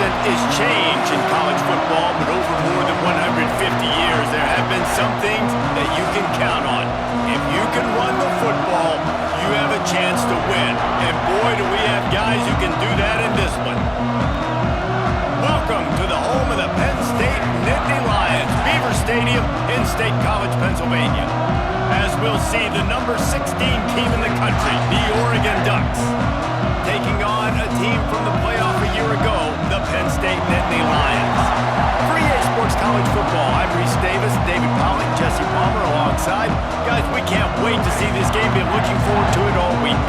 constant is change in college football, but over more than 150 years, there have been some things that you can count on. If you can run the football, you have a chance to win. And boy, do we have guys who can do that in this one. Welcome to the home of the Penn State Nittany Lions, Beaver Stadium in State College, Pennsylvania. As we'll see the number 16 team in the country, the Oregon Ducks, taking on a team from the playoff a year ago, the Penn State Nittany Lions. For EA Sports College Football, I'm Reese Davis, David Pollock, Jesse Palmer alongside. Guys, we can't wait to see this game. Been looking forward to it all week.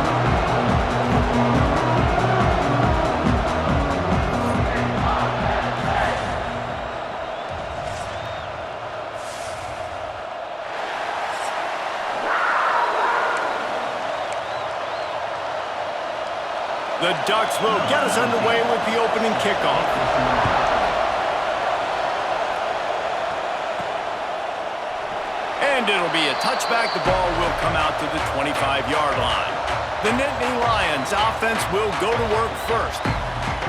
The Ducks will get us underway with the opening kickoff. And it'll be a touchback. The ball will come out to the 25-yard line. The Nittany Lions offense will go to work first.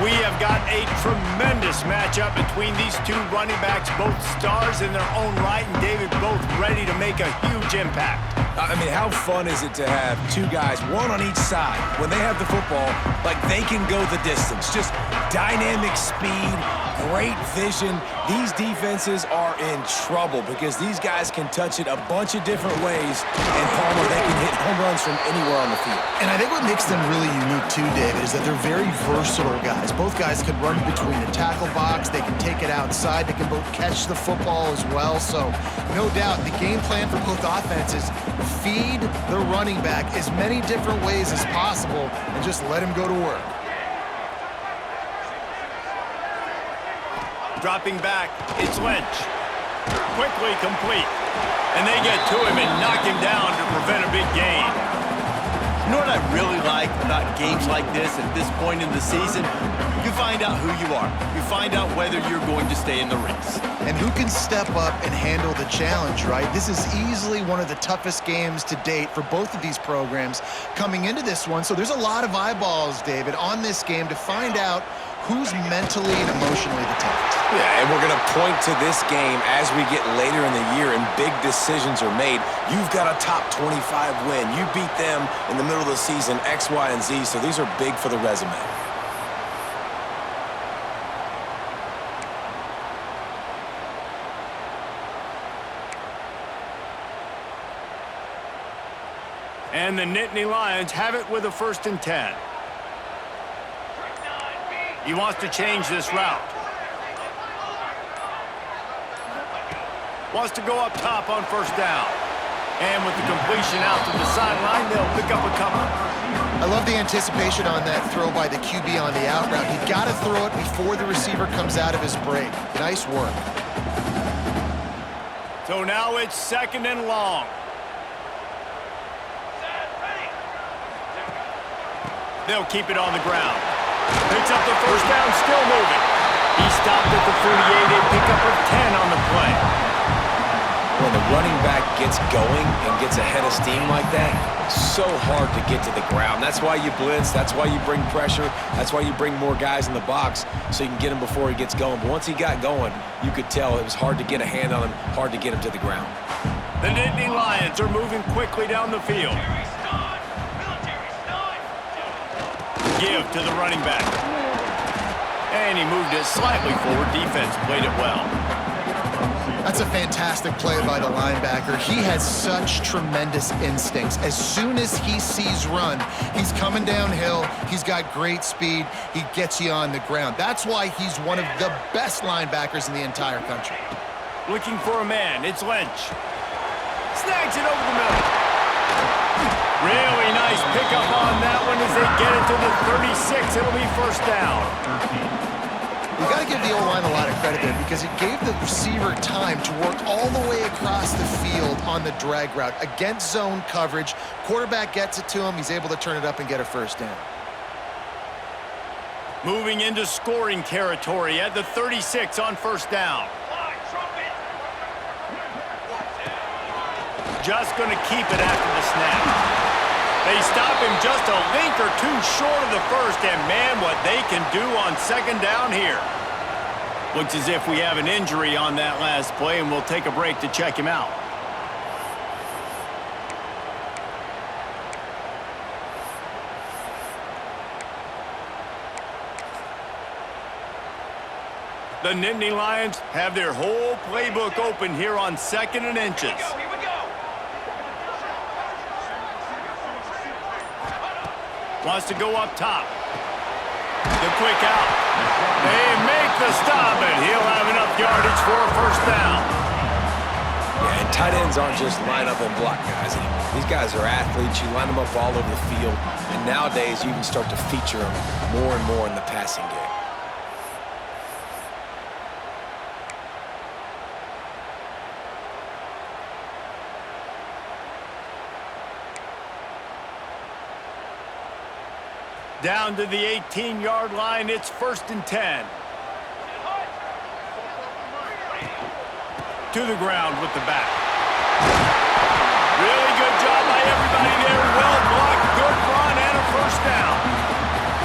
We have got a tremendous matchup between these two running backs, both stars in their own right, and David, both ready to make a huge impact. I mean, how fun is it to have two guys, one on each side, when they have the football, like they can go the distance. Just dynamic speed, great vision. These defenses are in trouble because these guys can touch it a bunch of different ways, and Palmer, they can hit home runs from anywhere on the field. And I think what makes them really unique too, David, is that they're very versatile guys. Both guys can run between the tackle box, they can take it outside, they can both catch the football as well. So no doubt the game plan for both offenses, feed the running back as many different ways as possible and just let him go to work. Dropping back, it's Lynch. Quickly complete. And they get to him and knock him down to prevent a big gain. You know what I really like about games like this at this point in the season? You find out who you are. You find out whether you're going to stay in the race. And who can step up and handle the challenge, right? This is easily one of the toughest games to date for both of these programs coming into this one. So there's a lot of eyeballs, David, on this game to find out who's mentally and emotionally the toughest. Yeah, and we're going to point to this game as we get later in the year and big decisions are made. You've got a top 25 win. You beat them in the middle of the season, X, Y, and Z, so these are big for the resume. And the Nittany Lions have it with a 1st and 10. He wants to change this route. Wants to go up top on 1st down. And with the completion out to the sideline, they'll pick up a couple. I love the anticipation on that throw by the QB on the out route. You got to throw it before the receiver comes out of his break. Nice work. So now it's 2nd and long. They'll keep it on the ground. Picks up the 1st down, still moving. He stopped at the 38, a pickup of 10 on the play. When the running back gets going and gets ahead of steam like that, so hard to get to the ground. That's why you blitz. That's why you bring pressure. That's why you bring more guys in the box so you can get him before he gets going. But once he got going, you could tell it was hard to get a hand on him, hard to get him to the ground. The Nittany Lions are moving quickly down the field. Give to the running back. And he moved it slightly forward. Defense played it well. That's a fantastic play by the linebacker. He has such tremendous instincts. As soon as he sees run, he's coming downhill. He's got great speed. He gets you on the ground. That's why he's one of the best linebackers in the entire country. Looking for a man. It's Lynch. Snags it over the middle. Really nice pickup on that one as they get it to the 36. It'll be 1st down. You got to give the O-line a lot of credit there because it gave the receiver time to work all the way across the field on the drag route against zone coverage. Quarterback gets it to him. He's able to turn it up and get a 1st down. Moving into scoring territory at the 36 on 1st down. Just going to keep it after the snap. They stop him just a link or two short of the 1st, and man, what they can do on 2nd down here. Looks as if we have an injury on that last play, and we'll take a break to check him out. The Nittany Lions have their whole playbook open here on 2nd and inches. Here we go. Wants to go up top. The quick out. They make the stop, and he'll have enough yardage for a first down. Yeah, and tight ends aren't just line up and block guys anymore. These guys are athletes. You line them up all over the field. And nowadays, you can start to feature them more and more in the passing game. Down to the 18-yard line, it's 1st and 10. To the ground with the back. Really good job by everybody there. Well blocked, good run, and a first down.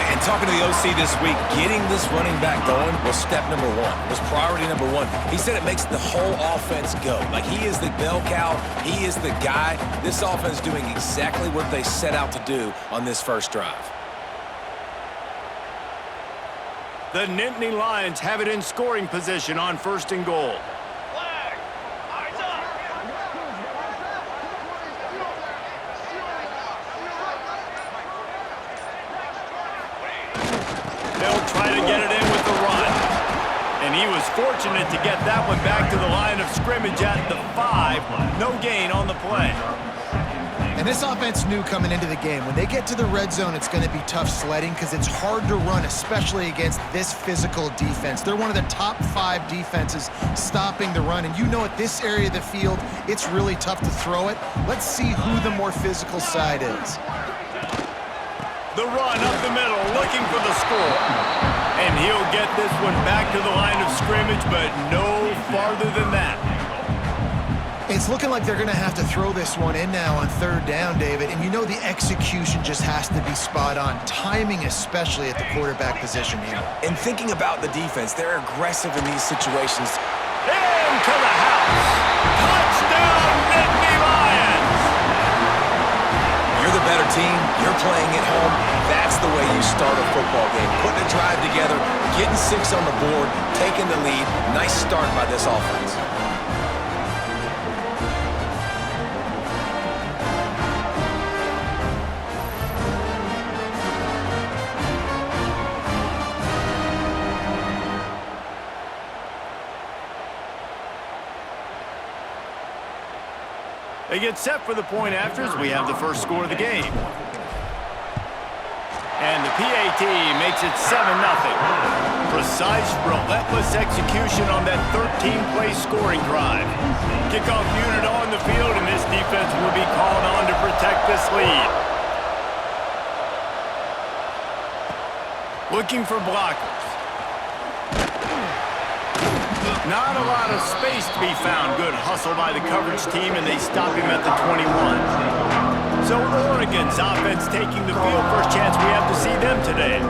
And talking to the OC this week, getting this running back going was step number one. It was priority number one. He said it makes the whole offense go. Like, he is the bell cow. He is the guy. This offense is doing exactly what they set out to do on this first drive. The Nittany Lions have it in scoring position on 1st and goal. Flag. Eyes up. They'll try to get it in with the run. And he was fortunate to get that one back to the line of scrimmage at the 5. No gain on the play. And this offense knew coming into the game, when they get to the red zone, it's going to be tough sledding because it's hard to run, especially against this physical defense. They're one of the top 5 defenses stopping the run. And you know at this area of the field, it's really tough to throw it. Let's see who the more physical side is. The run up the middle, looking for the score. And he'll get this one back to the line of scrimmage, but no farther than that. It's looking like they're going to have to throw this one in now on 3rd down, David. And you know the execution just has to be spot on. Timing especially at the quarterback position here. And thinking about the defense, they're aggressive in these situations. Into the house. Touchdown, Nittany Lions. You're the better team. You're playing at home. That's the way you start a football game. Putting a drive together, getting 6 on the board, taking the lead. Nice start by this offense. They get set for the point afters. We have the first score of the game. And the PAT makes it 7-0. Precise, relentless execution on that 13-play scoring drive. Kickoff unit on the field, and this defense will be called on to protect this lead. Looking for blockers. Not a lot of space to be found. Good hustle by the coverage team, and they stop him at the 21. So Oregon's offense taking the field. First chance we have to see them today.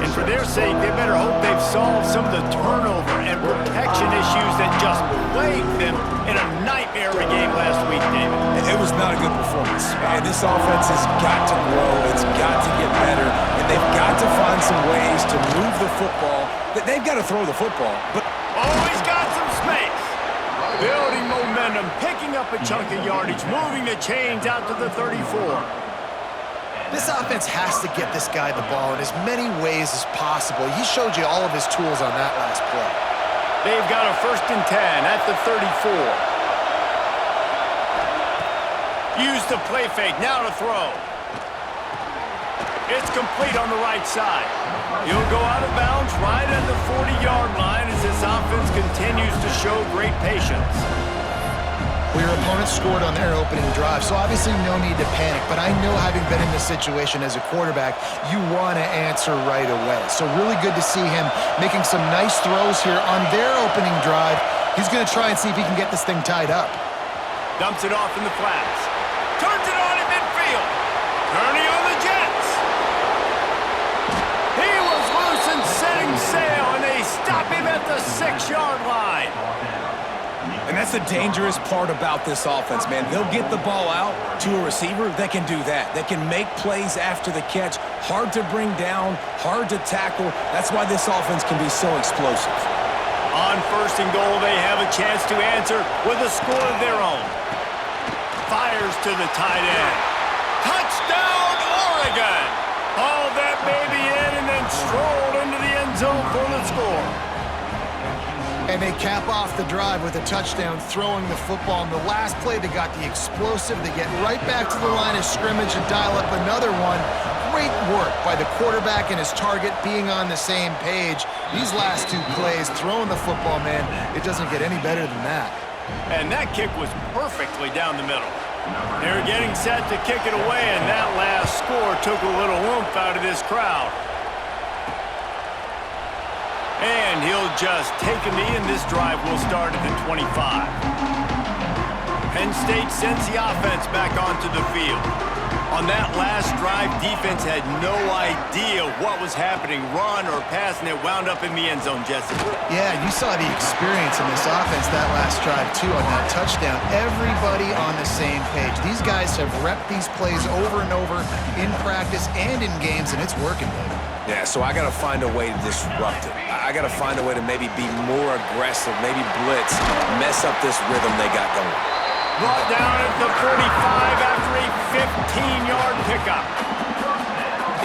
And for their sake, they better hope they've solved some of the turnover and protection issues that just plagued them in a nightmare of a game last week, David. It was not a good performance. And this offense has got to grow. It's got to get better. And they've got to find some ways to move the football. They've got to throw the football, but always got some space. Building momentum, picking up a chunk of yardage, moving the chains out to the 34. This offense has to get this guy the ball in as many ways as possible. He showed you all of his tools on that last play. They've got a 1st and 10 at the 34. Use the play fake, now to throw. It's complete on the right side. He'll go out of bounds right at the 40-yard line as this offense continues to show great patience. Well, your opponent scored on their opening drive, so obviously no need to panic. But I know, having been in this situation as a quarterback, you want to answer right away. So really good to see him making some nice throws here on their opening drive. He's going to try and see if he can get this thing tied up. Dumps it off in the flats. Turns it on in midfield. Turning on the Jets. He was loose and setting sail, and they stop him at the 6 That's the dangerous part about this offense, man. They'll get the ball out to a receiver. They can do that. They can make plays after the catch. Hard to bring down, hard to tackle. That's why this offense can be so explosive. On 1st and goal, they have a chance to answer with a score of their own. Fires to the tight end. Touchdown, Oregon! Hauled that baby in and then strolled into the end zone for the score. And they cap off the drive with a touchdown, throwing the football. In the last play, they got the explosive. They get right back to the line of scrimmage and dial up another one. Great work by the quarterback and his target being on the same page. These last 2 plays, throwing the football, man, it doesn't get any better than that. And that kick was perfectly down the middle. They're getting set to kick it away, and that last score took a little oomph out of this crowd. And he'll just take a knee, and this drive will start at the 25. Penn State sends the offense back onto the field. On that last drive, defense had no idea what was happening, run or pass, and it wound up in the end zone, Jesse. Yeah, you saw the experience in this offense that last drive, too, on that touchdown. Everybody on the same page. These guys have repped these plays over and over in practice and in games, and it's working, baby. Yeah, so I got to find a way to disrupt it. I got to find a way to maybe be more aggressive, maybe blitz, mess up this rhythm they got going. Brought down at the 45 after a 15-yard pickup.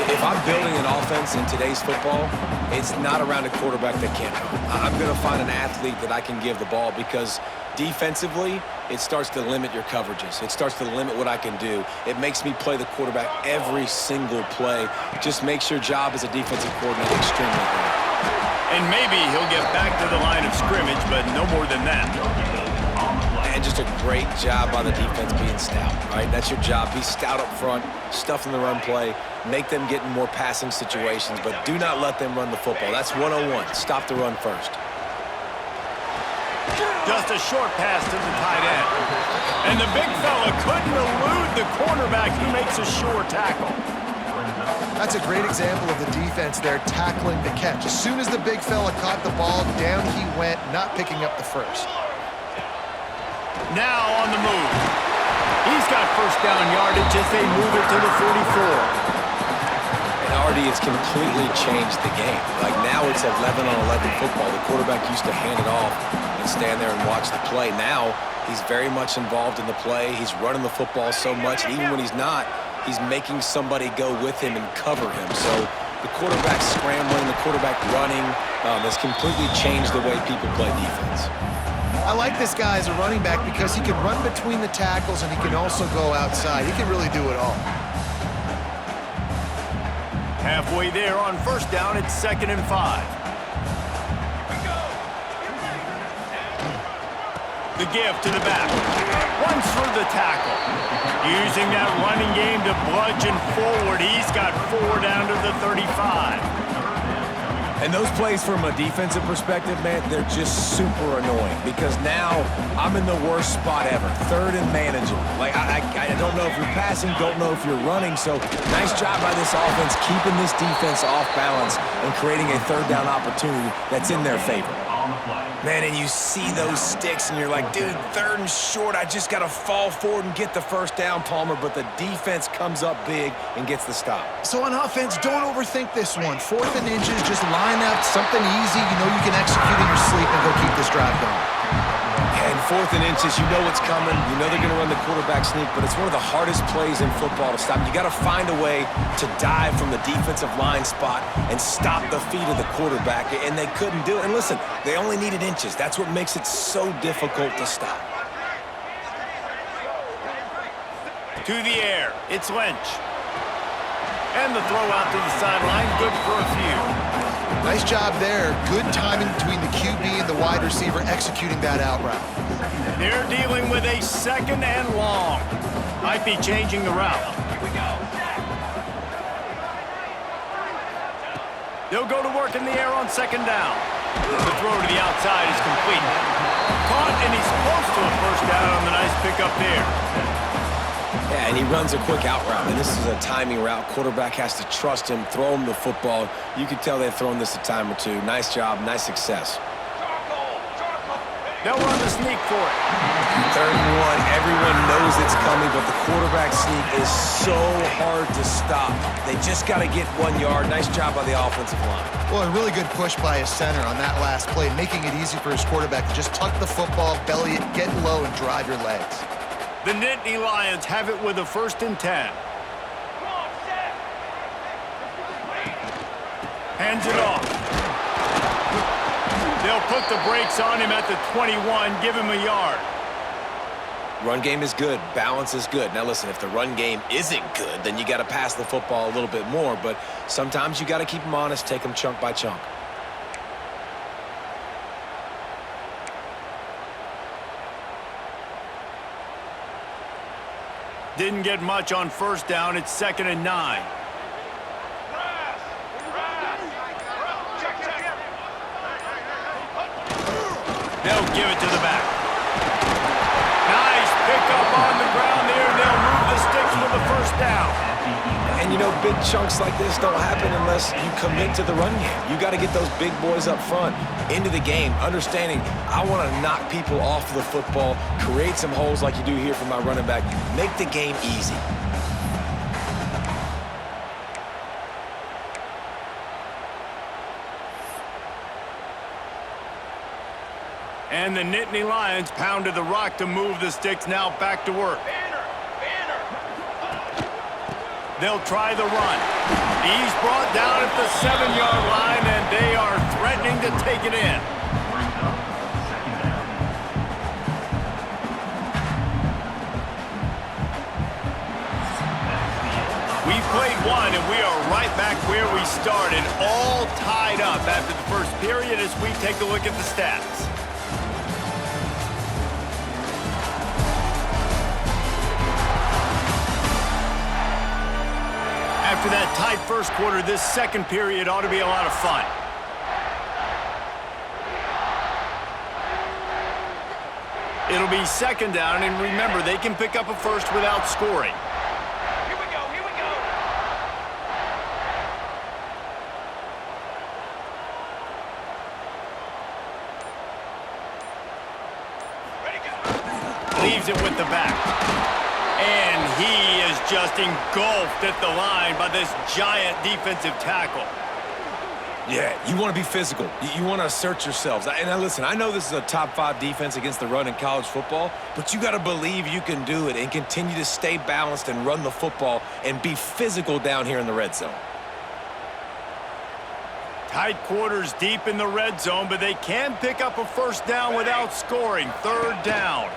If I'm building an offense in today's football, it's not around a quarterback that can't run. I'm going to find an athlete that I can give the ball because defensively, it starts to limit your coverages. It starts to limit what I can do. It makes me play the quarterback every single play. Just makes your job as a defensive coordinator extremely hard. And maybe he'll get back to the line of scrimmage, but no more than that. And just a great job by the defense being stout, right? That's your job. Be stout up front, stuff in the run play, make them get in more passing situations, but do not let them run the football. That's 101. Stop the run first. Just a short pass to the tight end. And the big fella couldn't elude the cornerback who makes a sure tackle. That's a great example of the defense there tackling the catch. As soon as the big fella caught the ball, down he went, not picking up the first. Now on the move. He's got first down yardage as they move it to the 44. And already it's completely changed the game. Like now it's 11-on-11 football. The quarterback used to hand it off and stand there and watch the play. Now he's very much involved in the play. He's running the football so much, and even when he's not, he's making somebody go with him and cover him. So the quarterback scrambling, the quarterback running has completely changed the way people play defense. I like this guy as a running back because he can run between the tackles and he can also go outside. He can really do it all. Halfway there on first down, it's 2nd and 5. The give to the back. Runs through the tackle. Using that running game to bludgeon forward. He's got 4 down to the 35. And those plays from a defensive perspective, man, they're just super annoying because now I'm in the worst spot ever. 3rd and manageable. Like, I don't know if you're passing, don't know if you're running. So nice job by this offense keeping this defense off balance and creating a 3rd down opportunity that's in their favor. Man, and you see those sticks and you're like, dude, 3rd and short, I just got to fall forward and get the first down, Palmer. But the defense comes up big and gets the stop. So on offense, don't overthink this one. 4th and inches, just line up something easy. You know you can execute in your sleep and go keep this drive going. And 4th and inches, you know what's coming. You know they're going to run the quarterback sneak, but it's one of the hardest plays in football to stop. You got to find a way to dive from the defensive line spot and stop the feet of the quarterback, and they couldn't do it. And listen, they only needed inches. That's what makes it so difficult to stop. To the air, it's Lynch. And the throw out to the sideline, good for a few. Nice job there. Good timing between the QB and the wide receiver executing that out route. They're dealing with a 2nd and long. Might be changing the route. They'll go to work in the air on 2nd down. The throw to the outside is complete. Caught, and he's close to a first down on the nice pickup there. Yeah, and he runs a quick out route, and this is a timing route. Quarterback has to trust him, throw him the football. You can tell they've thrown this a time or two. Nice job, nice success. They'll run the sneak for it. 3rd and 1, everyone knows it's coming, but the quarterback sneak is so hard to stop. They just got to get 1 yard. Nice job by the offensive line. Well, a really good push by his center on that last play, making it easy for his quarterback to just tuck the football, belly it, get low, and drive your legs. The Nittany Lions have it with a 1st and 10. Hands it off. They'll put the brakes on him at the 21, give him a yard. Run game is good. Balance is good. Now, listen, if the run game isn't good, then you got to pass the football a little bit more. But sometimes you got to keep them honest, take them chunk by chunk. Didn't get much on 1st down. It's 2nd and 9. They'll give it to the back. Nice pickup on the ground there. They'll move the sticks for the 1st down. And, you know, big chunks like this don't happen unless you commit to the run game. You got to get those big boys up front into the game, understanding I want to knock people off the football, create some holes like you do here for my running back, make the game easy. And the Nittany Lions pounded the rock to move the sticks, now back to work. They'll try the run. He's brought down at the 7-yard line, and they are threatening to take it in. We've played one, and we are right back where we started, all tied up after the 1st period as we take a look at the stats. After that tight 1st quarter, this 2nd period ought to be a lot of fun. It'll be 2nd down, and remember, they can pick up a 1st without scoring. Here we go, here we go. Ready, go. Leaves it with the back. And he is just engulfed at the line by this giant defensive tackle. Yeah, you want to be physical. You want to assert yourselves. And now listen, I know this is a top 5 defense against the run in college football, but you got to believe you can do it and continue to stay balanced and run the football and be physical down here in the red zone. Tight quarters deep in the red zone, but they can pick up a 1st down without scoring. 3rd down.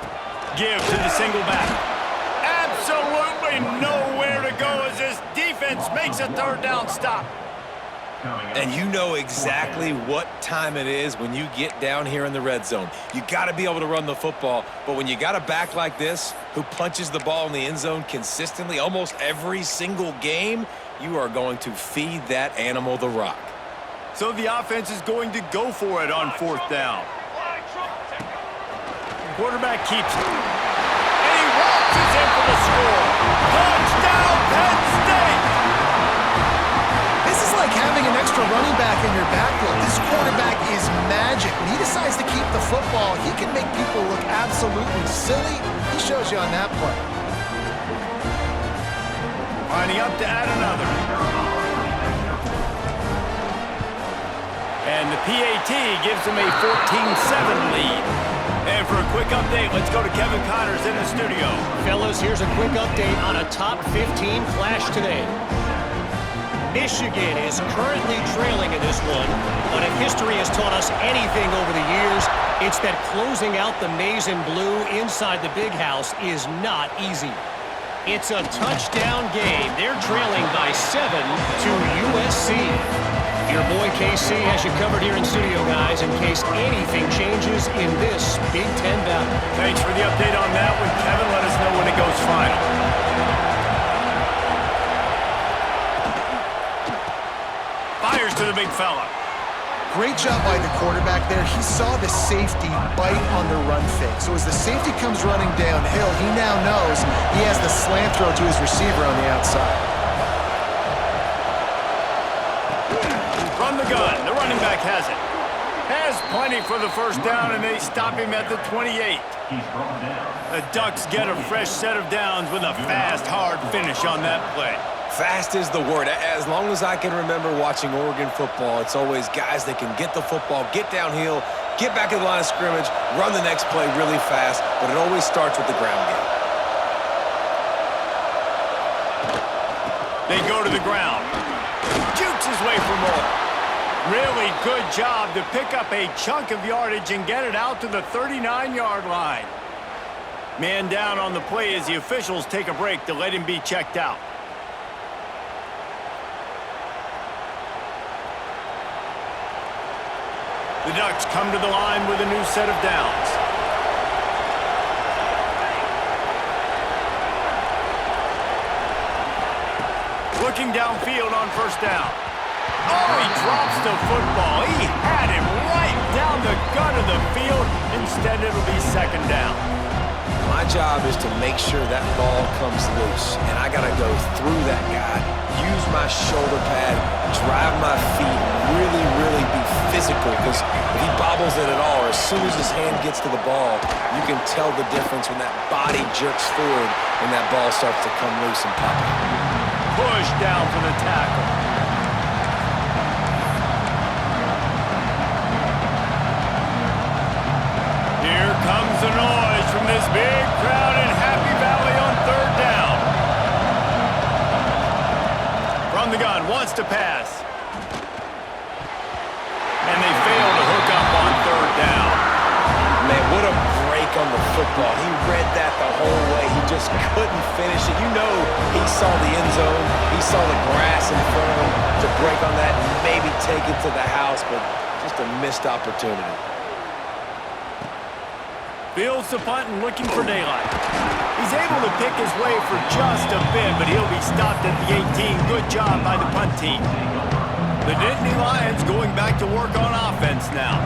Give to the single back. Absolutely nowhere to go as this defense makes a 3rd down stop. And you know exactly what time it is when you get down here in the red zone. You got to be able to run the football, but when you got a back like this who punches the ball in the end zone consistently almost every single game, you are going to feed that animal the rock. So the offense is going to go for it on 4th down. Quarterback keeps it. And he waltzes in for the score. Touchdown, Penn State! This is like having an extra running back in your backfield. This quarterback is magic. When he decides to keep the football, he can make people look absolutely silly. He shows you on that play. Lining up to add another. And the PAT gives them a 14-7 lead. And for a quick update, let's go to Kevin Connors in the studio. Fellas, here's a quick update on a top 15 clash today. Michigan is currently trailing in this one, but if history has taught us anything over the years, it's that closing out the maize and blue inside the big house is not easy. It's a touchdown game. They're trailing by 7 to USC. Your boy KC has you covered here in studio, guys, in case anything changes in this Big Ten battle. Thanks for the update on that one, Kevin. Let us know when it goes final. Fires to the big fella. Great job by the quarterback there. He saw the safety bite on the run fake. So as the safety comes running downhill, he now knows he has the slant throw to his receiver on the outside. From the gun, the running back has it. Has plenty for the first down, and they stop him at the 28. The Ducks get a fresh set of downs with a fast, hard finish on that play. Fast is the word. As long as I can remember watching Oregon football, it's always guys that can get the football, get downhill, get back in the line of scrimmage, run the next play really fast, but it always starts with the ground game. They go to the ground. Jukes his way for more. Really good job to pick up a chunk of yardage and get it out to the 39-yard line. Man down on the play as the officials take a break to let him be checked out. The Ducks come to the line with a new set of downs. Looking downfield on first down. Oh, he drops the football. He had him right down the gut of the field. Instead, it'll be second down. My job is to make sure that ball comes loose, and I got to go through that guy, use my shoulder pad, drive my feet, really be physical, because if he bobbles it at all, or as soon as his hand gets to the ball, you can tell the difference when that body jerks forward and that ball starts to come loose and pop out. Push down for the tackle. Here comes the noise from this big crowd in Happy Valley on third down. From the gun, wants to pass. And they fail to hook up on third down. Man, what a break on the football. He read that the whole way. He just couldn't finish it. You know he saw the end zone. He saw the grass in front of him to break on that and maybe take it to the house, but just a missed opportunity. Fields the punt and looking for daylight. He's able to pick his way for just a bit, but he'll be stopped at the 18. Good job by the punt team. The Nittany Lions going back to work on offense now.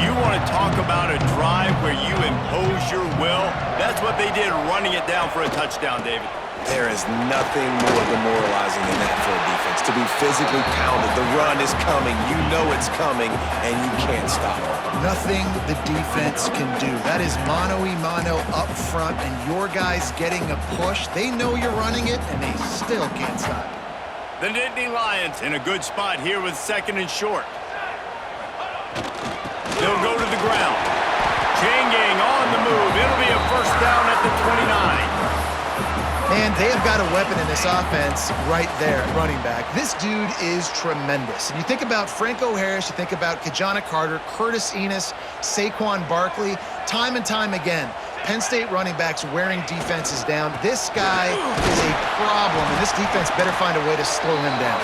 You want to talk about a drive where you impose your will? That's what they did, running it down for a touchdown, David. There is nothing more demoralizing than that for a defense. To be physically pounded, the run is coming, you know it's coming, and you can't stop it. Nothing the defense can do. That is mano-a-mano up front, and your guys getting a push. They know you're running it, and they still can't stop it. The Nittany Lions in a good spot here with second and short. They'll go to the ground. Chain gang on the move. It'll be a first down at the 29. And they have got a weapon in this offense right there at running back. This dude is tremendous. And you think about Franco Harris, you think about Kajana Carter, Curtis Enos, Saquon Barkley, time and time again. Penn State running backs wearing defenses down. This guy is a problem, and this defense better find a way to slow him down.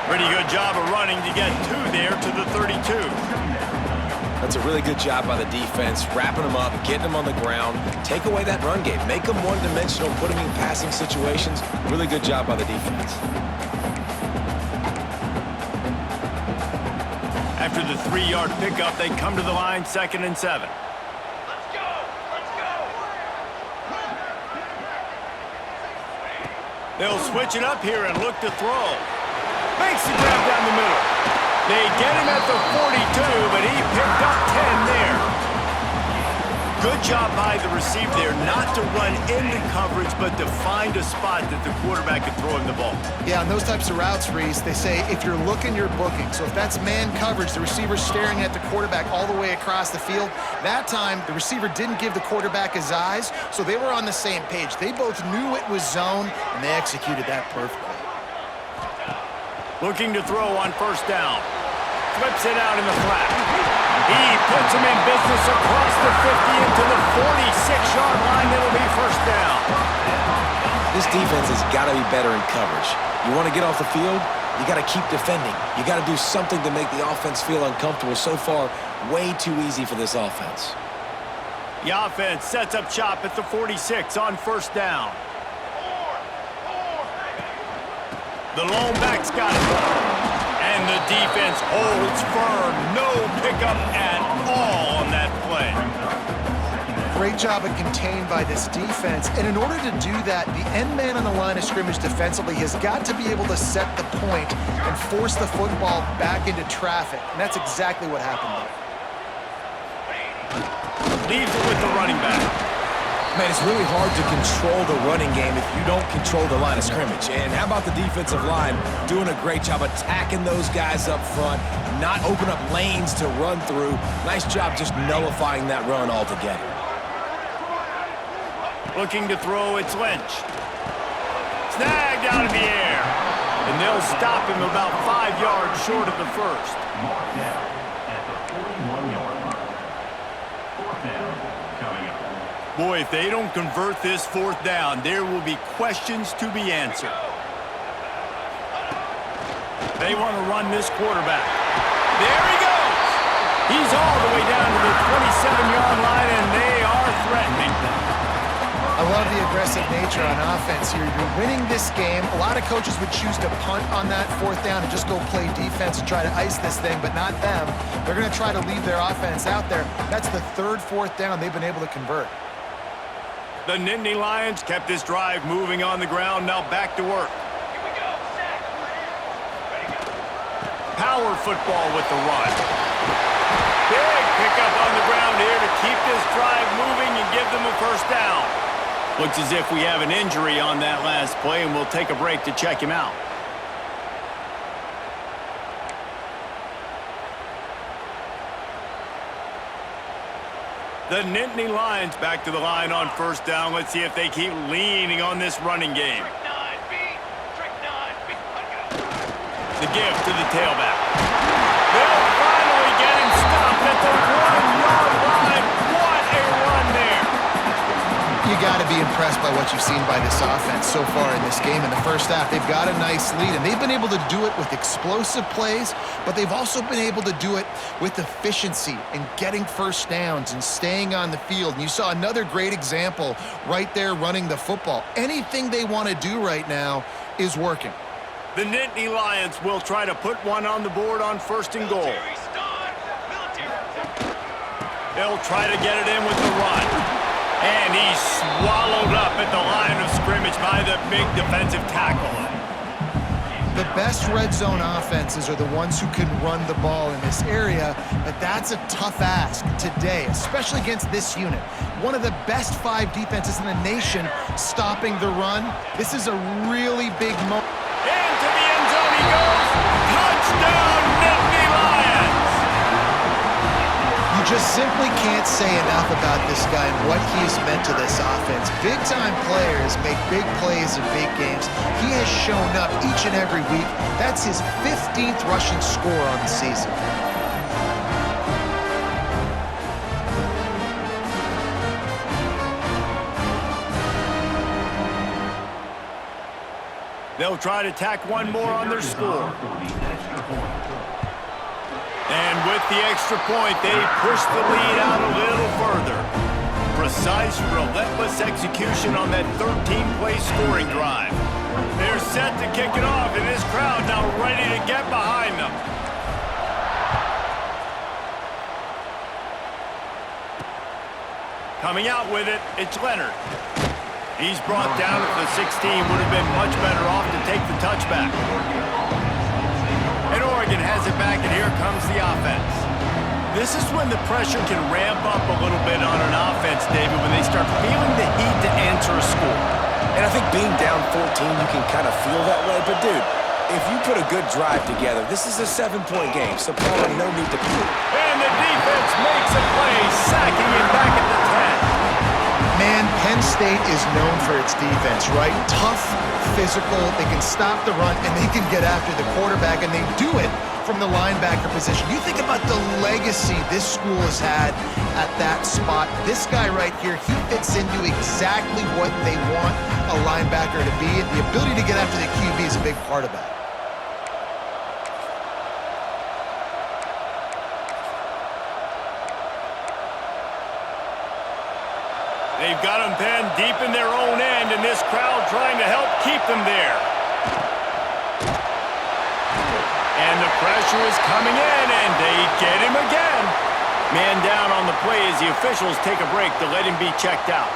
Pretty good job of running to get two there to the 32. That's a really good job by the defense, wrapping them up, getting them on the ground, take away that run game, make them one-dimensional, put them in passing situations. Really good job by the defense. After the 3-yard pickup, they come to the line, 2nd and 7. Let's go! Let's go! They'll switch it up here and look to throw. Makes the grab down the middle. They get him at the 42, but he picked up 10 there. Good job by the receiver there not to run into coverage, but to find a spot that the quarterback could throw him the ball. Yeah, on those types of routes, Reese, they say if you're looking, you're booking. So if that's man coverage, the receiver's staring at the quarterback all the way across the field. That time, the receiver didn't give the quarterback his eyes, so they were on the same page. They both knew it was zone, and they executed that perfectly. Looking to throw on first down. Flips it out in the flat. He puts him in business across the 50 into the 46-yard line. It'll be first down. This defense has got to be better in coverage. You want to get off the field, you got to keep defending. You got to do something to make the offense feel uncomfortable. So far, way too easy for this offense. The offense sets up shop at the 46 on first down. The lone back's got it. And the defense holds firm. No pickup at all on that play. Great job of contained by this defense. And in order to do that, the end man on the line of scrimmage defensively has got to be able to set the point and force the football back into traffic. And that's exactly what happened there. leaves it with the running back. Man, it's really hard to control the running game if you don't control the line of scrimmage. And how about the defensive line doing a great job attacking those guys up front, not open up lanes to run through. Nice job just nullifying that run altogether. Looking to throw, it's Lynch. Snagged out of the air. And they'll stop him about 5 yards short of the first. Boy, if they don't convert this fourth down, there will be questions to be answered. They want to run this quarterback. There he goes! He's all the way down to the 27-yard line, and they are threatening. I love the aggressive nature on offense here. You're winning this game. A lot of coaches would choose to punt on that fourth down and just go play defense and try to ice this thing, but not them. They're going to try to leave their offense out there. That's the third fourth down they've been able to convert. The Nittany Lions kept this drive moving on the ground. Now back to work. Here we go. Set. Ready, go. Power football with the run. Big pickup on the ground here to keep this drive moving and give them a first down. Looks as if we have an injury on that last play, and we'll take a break to check him out. The Nittany Lions back to the line on first down. Let's see if they keep leaning on this running game. Trick 9, B. Trick 9, B. Let's go. The give to the tailback. They'll finally get him stopped at the 1-yard line. What a run there. You got to be impressed by what you've seen by this offense so far in this game. In the first half, they've got a nice lead, and they've been able to do it with explosive plays, but they've also been able to do it with efficiency and getting first downs and staying on the field. And you saw another great example right there running the football. Anything they want to do right now is working. The Nittany Lions will try to put one on the board on first and goal. Military start. Military. They'll try to get it in with the run. And he's swallowed up at the line of scrimmage by the big defensive tackle. The best red zone offenses are the ones who can run the ball in this area, but that's a tough ask today, especially against this unit. One of the best 5 defenses in the nation stopping the run. This is a really big moment. Into the end zone he goes. Touchdown, Nittany Lions! You just simply can't say enough about this guy and what he's meant to this offense. Big-time players make big plays in big games. He has shown up each and every week. That's his 15th rushing score on the season. They'll try to tack one more on their score. And with the extra point, they push the lead out a little further. Precise, relentless execution on that 13-play scoring drive. They're set to kick it off, and this crowd now ready to get behind them. Coming out with it, it's Leonard. He's brought down at the 16, would have been much better off to take the touchback. And Oregon has it back, and here comes the offense. This is when the pressure can ramp up a little bit on an offense, David, when they start feeling the heat to answer a score. And I think being down 14, you can kind of feel that way. But, dude, if you put a good drive together, this is a 7-point game, so probably no need to put. And the defense makes a play, sacking him back at the 10. Man, Penn State is known for its defense, right? Tough, physical, they can stop the run, and they can get after the quarterback, and they do it from the linebacker position. You think about the legacy this school has had at that spot. This guy right here, he fits into exactly what they want a linebacker to be. The ability to get after the QB is a big part of that. They've got them pinned deep in their own end, and this crowd trying to help keep them there. And the pressure is coming in, and they get him again. Man down on the play as the officials take a break to let him be checked out.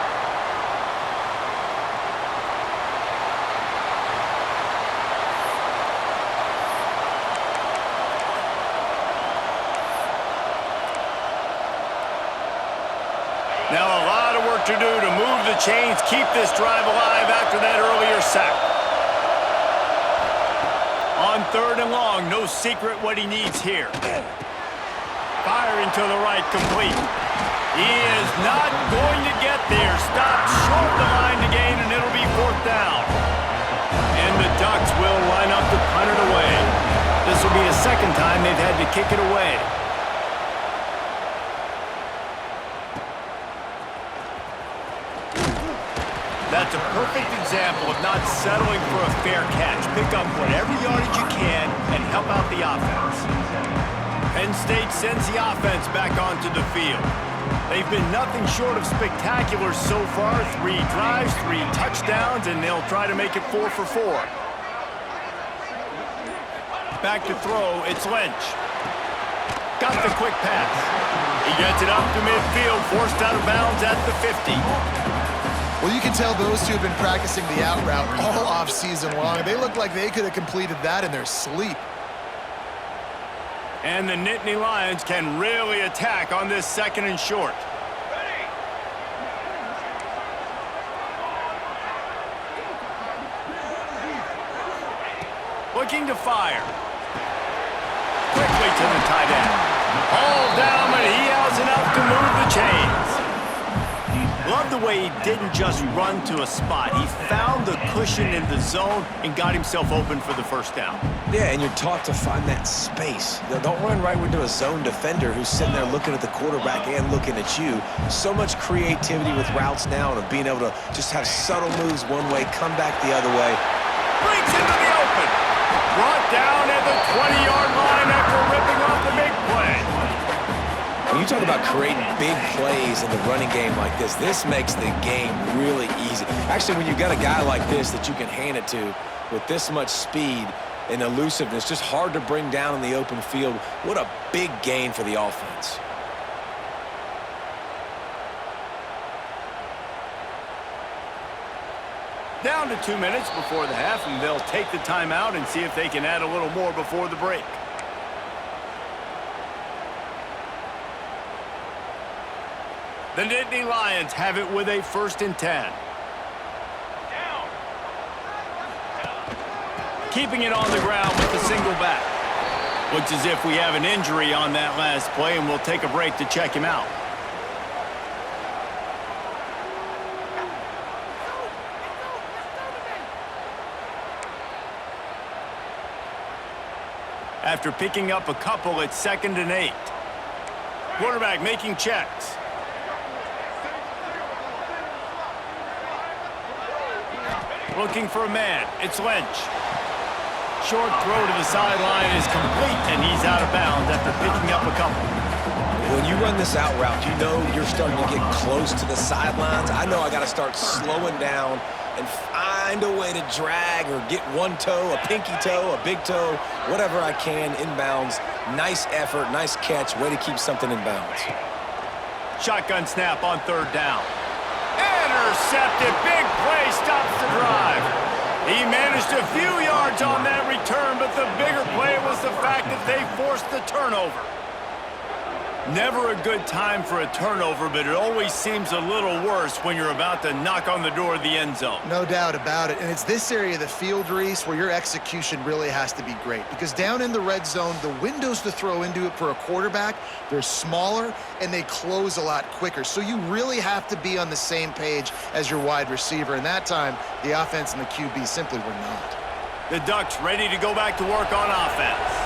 chains keep this drive alive after that earlier sack. On 3rd and long, no secret what he needs here. Firing to the right, complete. He is not going to get there. Stopped short of the line to gain, and it'll be 4th down. And the Ducks will line up to punt it away. This will be the 2nd time they've had to kick it away. That's a perfect example of not settling for a fair catch. Pick up whatever yardage you can and help out the offense. Penn State sends the offense back onto the field. They've been nothing short of spectacular so far. 3 drives, 3 touchdowns, and they'll try to make it 4 for 4. Back to throw, it's Lynch. Got the quick pass. He gets it up to midfield, forced out of bounds at the 50. Well, you can tell those two have been practicing the out route all off-season long. They look like they could have completed that in their sleep. And the Nittany Lions can really attack on this 2nd and short. Ready. Looking to fire. Quickly to the tight end. All down, but he has enough to move the chains. Love the way he didn't just run to a spot. He found the cushion in the zone and got himself open for the 1st down. Yeah, and you're taught to find that space. Don't run right into a zone defender who's sitting there looking at the quarterback and looking at you. So much creativity with routes now and being able to just have subtle moves one way, come back the other way. Breaks into the open. Brought down at the 20-yard line after ripping off the big play. When you talk about creating big plays in the running game like this makes the game really easy. Actually, when you've got a guy like this that you can hand it to with this much speed and elusiveness, just hard to bring down in the open field, what a big gain for the offense. Down to 2 minutes before the half, and they'll take the timeout and see if they can add a little more before the break. The Nittany Lions have it with a 1st and 10. Down. Keeping it on the ground with the single back. Looks as if we have an injury on that last play, and we'll take a break to check him out. After picking up a couple, it's 2nd and 8. Quarterback making checks. Looking for a man. It's Lynch. Short throw to the sideline is complete, and he's out of bounds after picking up a couple. When you run this out route, you know you're starting to get close to the sidelines. I know I got to start slowing down and find a way to drag or get one toe, a pinky toe, a big toe, whatever I can inbounds. Nice effort, nice catch, way to keep something in bounds. Shotgun snap on 3rd down. Intercepted. Big play stops the drive. He managed a few yards on that return, but the bigger play was the fact that they forced the turnover. Never a good time for a turnover, but it always seems a little worse when you're about to knock on the door of the end zone. No doubt about it. And it's this area of the field, Reese, where your execution really has to be great. Because down in the red zone, the windows to throw into it for a quarterback, they're smaller and they close a lot quicker. So you really have to be on the same page as your wide receiver. And that time, the offense and the QB simply were not. The Ducks ready to go back to work on offense.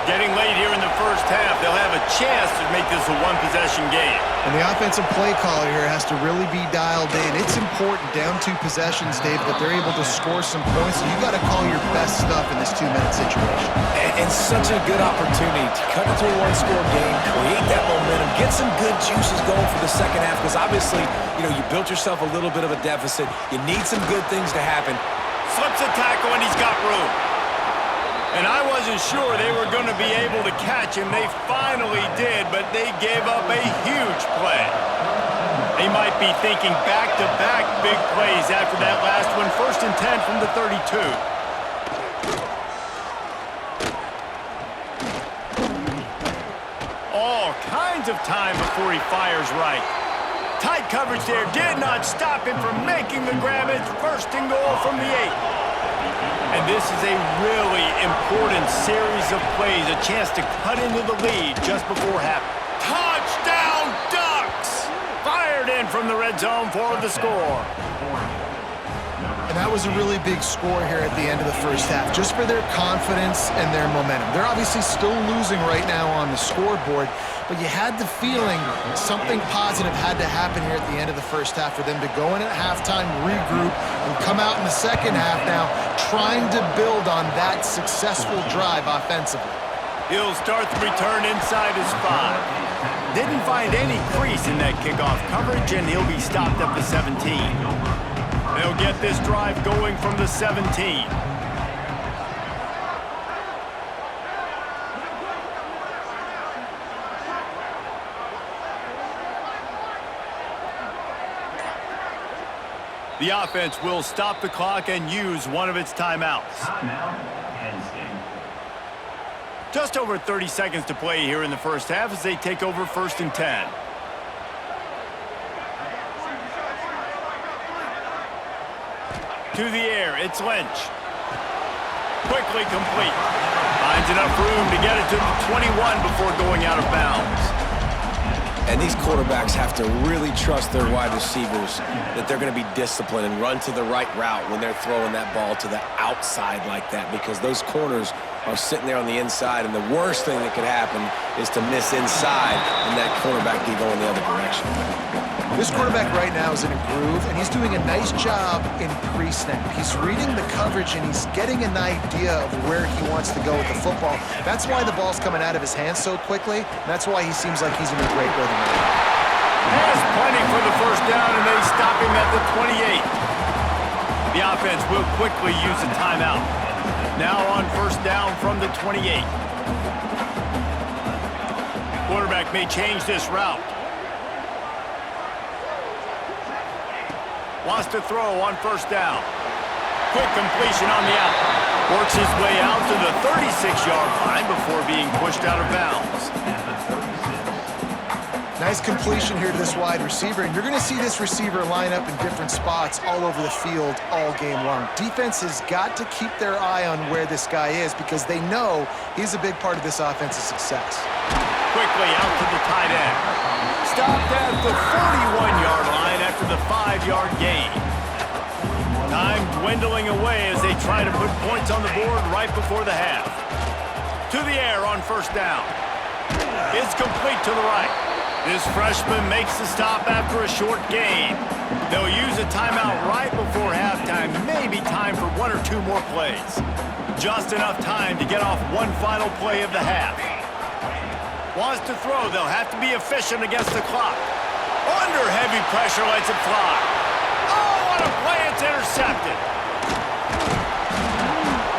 Getting late here in the 1st half, they'll have a chance to make this a 1-possession game. And the offensive play caller here has to really be dialed in. It's important down 2 possessions, Dave, that they're able to score some points. So you got to call your best stuff in this 2-minute situation. And such a good opportunity to cut it to a 1-score game, create that momentum, get some good juices going for the 2nd half, because obviously, you built yourself a little bit of a deficit. You need some good things to happen. Slips a tackle and he's got room. And I wasn't sure they were going to be able to catch him. They finally did, but they gave up a huge play. They might be thinking back-to-back big plays after that last one. 1st and 10 from the 32. All kinds of time before he fires right. Tight coverage there did not stop him from making the grab. It's 1st and goal from the 8. And this is a really important series of plays, a chance to cut into the lead just before half. Touchdown, Ducks! Fired in from the red zone for the score. And that was a really big score here at the end of the first half, just for their confidence and their momentum. They're obviously still losing right now on the scoreboard, but you had the feeling something positive had to happen here at the end of the first half for them to go in at halftime, regroup, and come out in the second half now trying to build on that successful drive offensively. He'll start the return inside his 5. Didn't find any crease in that kickoff coverage, and he'll be stopped at the 17. They'll get this drive going from the 17. The offense will stop the clock and use one of its timeouts. Just over 30 seconds to play here in the first half as they take over 1st and 10. To the air, it's Lynch. Quickly complete. Finds enough room to get it to the 21 before going out of bounds. And these quarterbacks have to really trust their wide receivers that they're going to be disciplined and run to the right route when they're throwing that ball to the outside like that, because those corners are sitting there on the inside, and the worst thing that could happen is to miss inside and that cornerback be going the other direction. This quarterback right now is in a groove, and he's doing a nice job in pre-snap. He's reading the coverage, and he's getting an idea of where he wants to go with the football. That's why the ball's coming out of his hands so quickly, and that's why he seems like he's in a great rhythm right now. Has plenty for the 1st down, and they stop him at the 28. The offense will quickly use a timeout. Now on 1st down from the 28. Quarterback may change this route. Wants to throw on 1st down. Quick completion on the out. Works his way out to the 36-yard line before being pushed out of bounds. Nice completion here to this wide receiver, and you're going to see this receiver line up in different spots all over the field all game long. Defense has got to keep their eye on where this guy is because they know he's a big part of this offense's success. Quickly out to the tight end. Stopped at the 41-yard line after the 5-yard gain. Time dwindling away as they try to put points on the board right before the half. To the air on 1st down. It's complete to the right. This freshman makes the stop after a short gain. They'll use a timeout right before halftime. Maybe time for 1 or 2 more plays. Just enough time to get off one final play of the half. Wants to throw. They'll have to be efficient against the clock. Under heavy pressure, lets it fly. Oh, what a play. It's intercepted.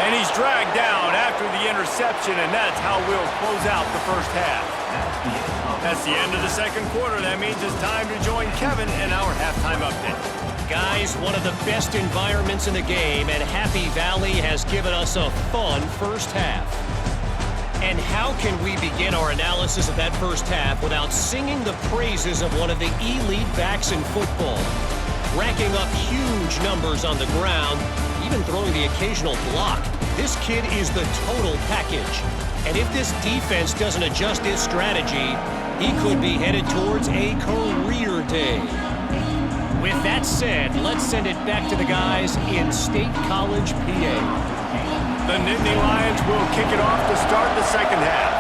And he's dragged down after the interception, and that's how we'll close out the first half. That's the end of the second quarter. That means it's time to join Kevin in our halftime update. Guys, one of the best environments in the game, and Happy Valley has given us a fun first half. And how can we begin our analysis of that first half without singing the praises of one of the elite backs in football? Racking up huge numbers on the ground, even throwing the occasional block. This kid is the total package. And if this defense doesn't adjust its strategy, he could be headed towards a career day. With that said, let's send it back to the guys in State College, PA. The Nittany Lions will kick it off to start the second half.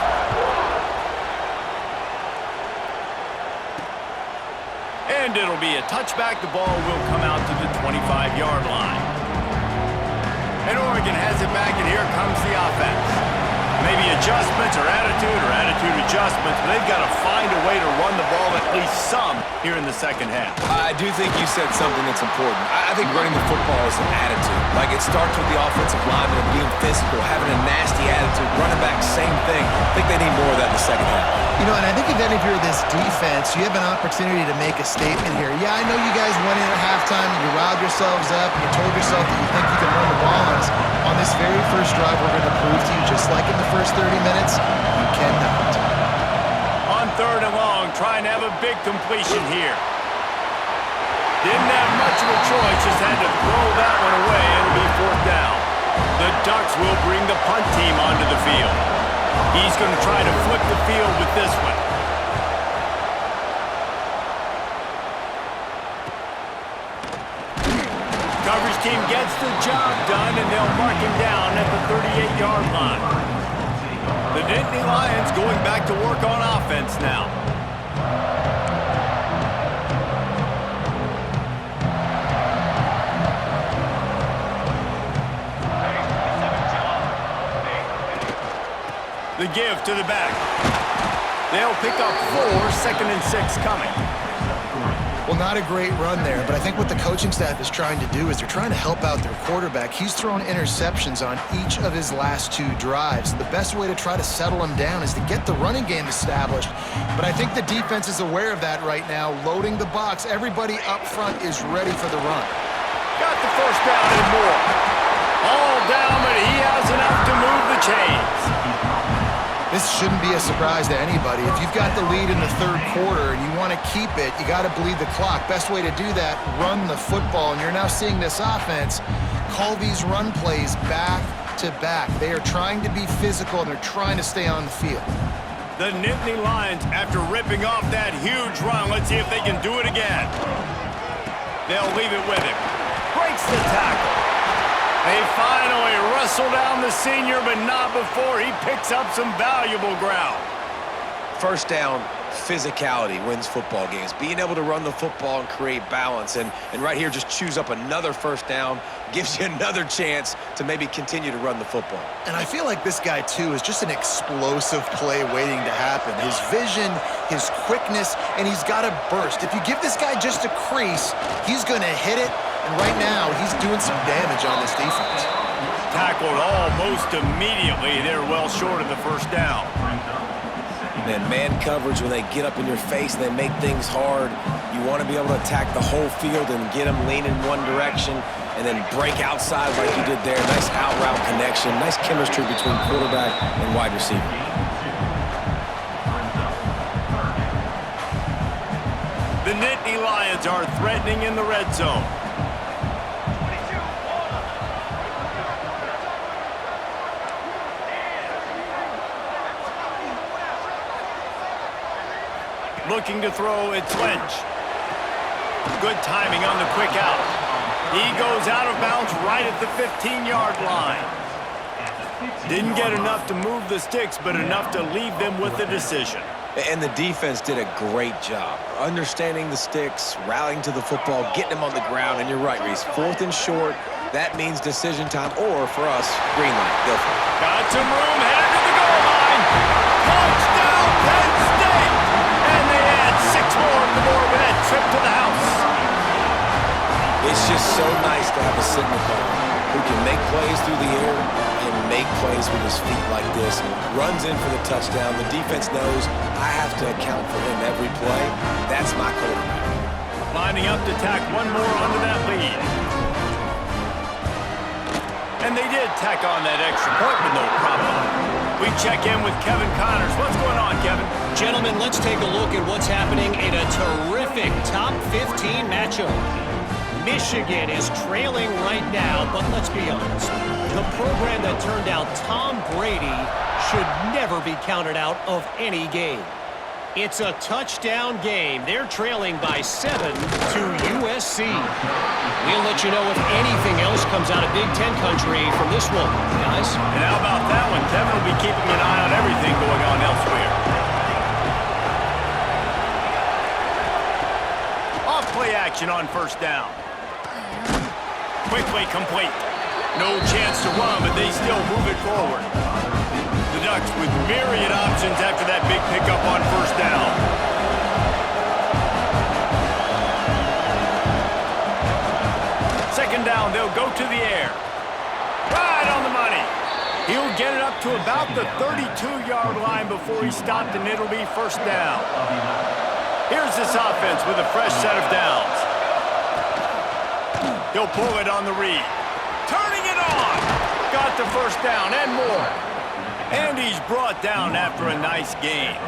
And it'll be a touchback. The ball will come out to the 25-yard line. And Oregon has it back, and here comes the offense. Maybe adjustments or attitude adjustments, but they've got to find a way to run the ball at least some here in the second half. I do think you said something that's important. I think running the football is an attitude. Like, it starts with the offensive lineman and being physical, having a nasty attitude. Running back, same thing. I think they need more of that in the second half. You know, and I think if any of you are this defense, you have an opportunity to make a statement here. Yeah, I know you guys went in at halftime, and you riled yourselves up, and you told yourself that you think you can run the ball on us. On this very first drive, we're going to prove to you, just like in the first 30 minutes, you cannot. On 3rd and long, trying to have a big completion here. Didn't have much of a choice, just had to throw that one away, and it'll be fourth down. The Ducks will bring the punt team onto the field. He's going to try to flip the field with this one. Coverage team gets the job done, and they'll mark him down at the 38-yard line. The Nittany Lions going back to work on offense now. The give to the back. They'll pick up 4, second and 6 coming. Well, not a great run there, but I think what the coaching staff is trying to do is they're trying to help out their quarterback. He's thrown interceptions on each of his last 2 drives. The best way to try to settle him down is to get the running game established. But I think the defense is aware of that right now, loading the box. Everybody up front is ready for the run. Got the first down and more. All down, but he has enough to move the chains. This shouldn't be a surprise to anybody. If you've got the lead in the third quarter and you want to keep it, you got to bleed the clock. Best way to do that, run the football. And you're now seeing this offense call these run plays back to back. They are trying to be physical, and they're trying to stay on the field. The Nittany Lions, after ripping off that huge run, let's see if they can do it again. They'll leave it with him. Breaks the tackle. They finally wrestle down the senior, but not before he picks up some valuable ground. First down, physicality wins football games. Being able to run the football and create balance. And right here, just choose up another first down, gives you another chance to maybe continue to run the football. And I feel like this guy, too, is just an explosive play waiting to happen. His vision, his quickness, and he's got a burst. If you give this guy just a crease, he's going to hit it. And right now, he's doing some damage on this defense. Tackled almost immediately. They're well short of the first down. And man coverage, when they get up in your face and they make things hard, you want to be able to attack the whole field and get them leaning one direction and then break outside like you did there. Nice out route connection, nice chemistry between quarterback and wide receiver. The Nittany Lions are threatening in the red zone. Looking to throw, it's Lynch. Good timing on the quick out. He goes out of bounds right at the 15-yard line. Didn't get enough to move the sticks, but enough to leave them with the decision. And the defense did a great job understanding the sticks, rallying to the football, getting them on the ground. And you're right, Reese. 4th and short, that means decision time, or for us, green light. Go for it. Got some room, headed to the goal line. Touchdown, Penn State! And they add 6 more to the board with that trip to the house. It's just so nice to have a signal caller who can make plays through the air and make plays with his feet like this. Runs in for the touchdown. The defense knows I have to account for him every play. That's my quarterback. Lining up to tack one more onto that lead. And they did tack on that extra point with no problem. We check in with Kevin Connors. What's going on, Kevin? Gentlemen, let's take a look at what's happening in a terrific top 15 matchup. Michigan is trailing right now, but let's be honest. The program that turned out Tom Brady should never be counted out of any game. It's a touchdown game. They're trailing by 7 to USC. We'll let you know if anything else comes out of Big Ten country from this one, guys. And how about that one? Kevin will be keeping an eye on everything going on elsewhere. Off play action on first down. Quickly complete. No chance to run, but they still move it forward. The Ducks with myriad options after that big pickup on first down. Second down, they'll go to the air. Right on the money. He'll get it up to about the 32-yard line before he stopped, and it'll be first down. Here's this offense with a fresh set of downs. He'll pull it on the read. Turning it on. Got the first down and more. And he's brought down after a nice gain.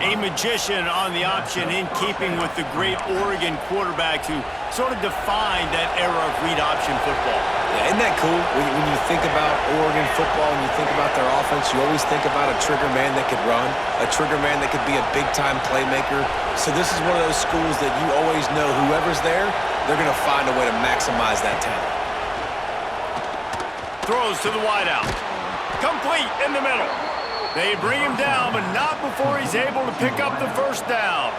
A magician on the option in keeping with the great Oregon quarterbacks who sort of defined that era of read option football. Yeah, isn't that cool? When you think about Oregon football and you think about their offense, you always think about a trigger man that could run, a trigger man that could be a big-time playmaker. So this is one of those schools that you always know whoever's there, they're going to find a way to maximize that talent. Throws to the wideout. Complete in the middle. They bring him down, but not before he's able to pick up the first down.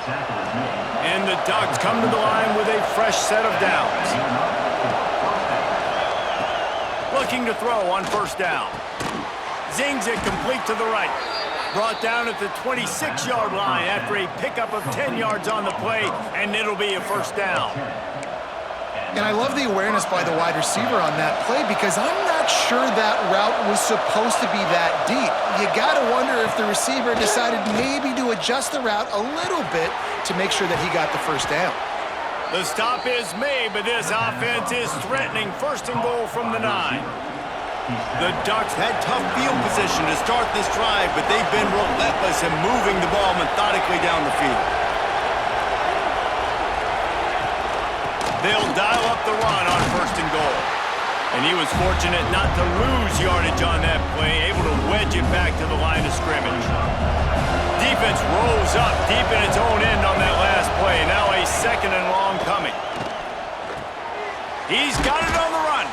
And the Ducks come to the line with a fresh set of downs. Looking to throw on first down. Zings it complete to the right. Brought down at the 26-yard line after a pickup of 10 yards on the play, and it'll be a first down. And I love the awareness by the wide receiver on that play because I'm not sure that route was supposed to be that deep. You got to wonder if the receiver decided maybe to adjust the route a little bit to make sure that he got the first down. The stop is made, but this offense is threatening first and goal from the 9. The Ducks had tough field position to start this drive, but they've been relentless in moving the ball methodically down the field. They'll dial up the run on first and goal. And he was fortunate not to lose yardage on that play, able to wedge it back to the line of scrimmage. Defense rolls up deep in its own end on that last play. Now a second and long coming. He's got it on the run.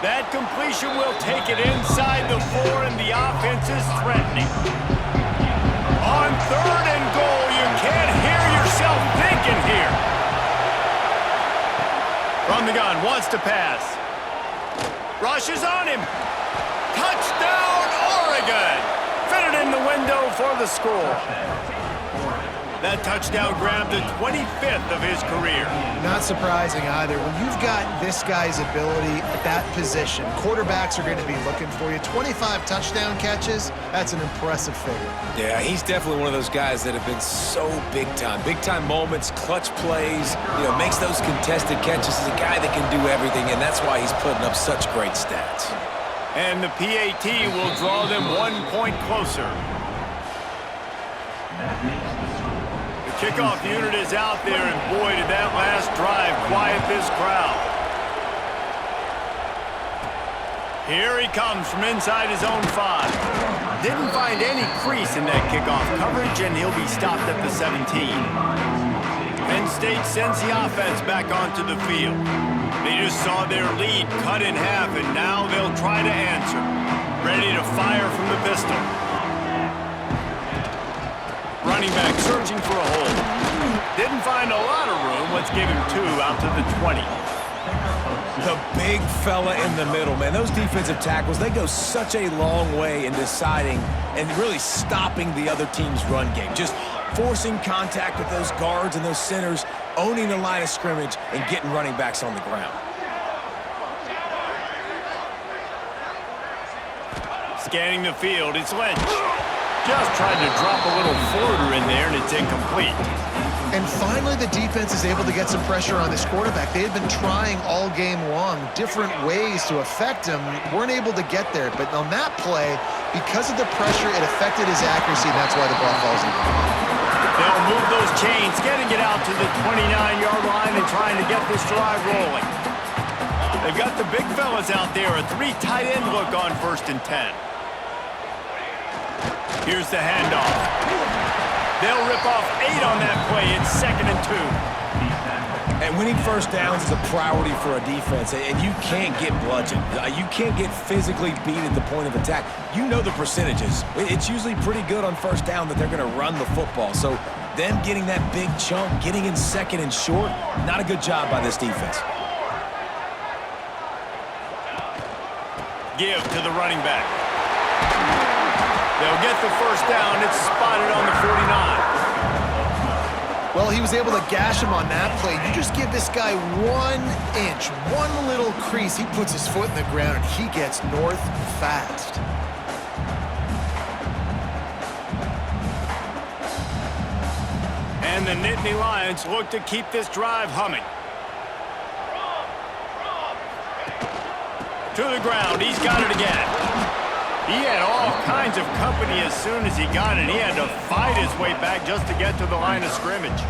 That completion will take it inside the 4, and the offense is threatening. On third and goal, you can't hear yourself thinking here. From the gun, wants to pass. Rushes on him. Touchdown, Oregon! Fitted in the window for the score. That touchdown grabbed the 25th of his career. Not surprising either. When you've got this guy's ability at that position, quarterbacks are going to be looking for you. 25 touchdown catches, that's an impressive figure. Yeah, he's definitely one of those guys that have been so big-time. Big-time moments, clutch plays, makes those contested catches. He's a guy that can do everything, and that's why he's putting up such great stats. And the PAT will draw them 1 point closer. The kickoff unit is out there, and boy, did that last drive quiet this crowd. Here he comes from inside his own 5. Didn't find any crease in that kickoff coverage, and he'll be stopped at the 17. Penn State sends the offense back onto the field. They just saw their lead cut in half, and now they'll try to answer. Ready to fire from the pistol. Running back searching for a hole. Didn't find a lot of room. Let's give him 2 out to the 20. The big fella in the middle, man. Those defensive tackles, they go such a long way in deciding and really stopping the other team's run game. Just forcing contact with those guards and those centers, owning the line of scrimmage, and getting running backs on the ground. Scanning the field, it's Lynch. Just tried to drop a little floater in there, and it's incomplete. And finally, the defense is able to get some pressure on this quarterback. They had been trying all game long, different ways to affect him, weren't able to get there. But on that play, because of the pressure, it affected his accuracy, and that's why the ball falls in. They'll move those chains, getting it out to the 29-yard line and trying to get this drive rolling. They've got the big fellas out there, a 3 tight end look on 1st and 10. Here's the handoff. They'll rip off 8 on that play. It's 2nd and 2. And winning first downs is a priority for a defense, and you can't get bludgeoned. You can't get physically beat at the point of attack. You know the percentages. It's usually pretty good on first down that they're going to run the football. So them getting that big chunk, getting in 2nd and short, not a good job by this defense. Give to the running back. They'll get the first down. It's spotted on the 49. Well, he was able to gash him on that play. You just give this guy 1 inch, one little crease, he puts his foot in the ground, and he gets north fast. And the Nittany Lions look to keep this drive humming. To the ground. He's got it again. He had all kinds of company as soon as he got it. He had to fight his way back just to get to the line of scrimmage.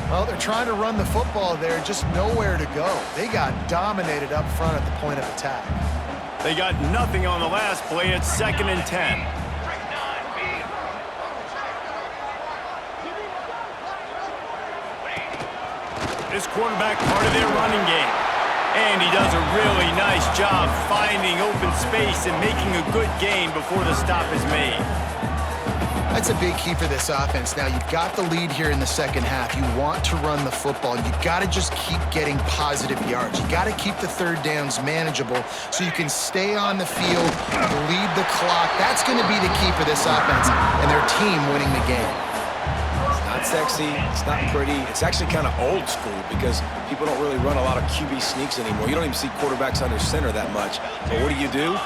Well, they're trying to run the football there, just nowhere to go. They got dominated up front at the point of attack. They got nothing on the last play. It's 2nd and 10. This quarterback part of their running game. And he does a really nice job finding open space and making a good gain before the stop is made. That's a big key for this offense. Now, you've got the lead here in the second half. You want to run the football. You got to just keep getting positive yards. You got to keep the third downs manageable so you can stay on the field, bleed the clock. That's going to be the key for this offense and their team winning the game. Not sexy, it's not pretty. It's actually kind of old school because people don't really run a lot of QB sneaks anymore. You don't even see quarterbacks under center that much. But what do? You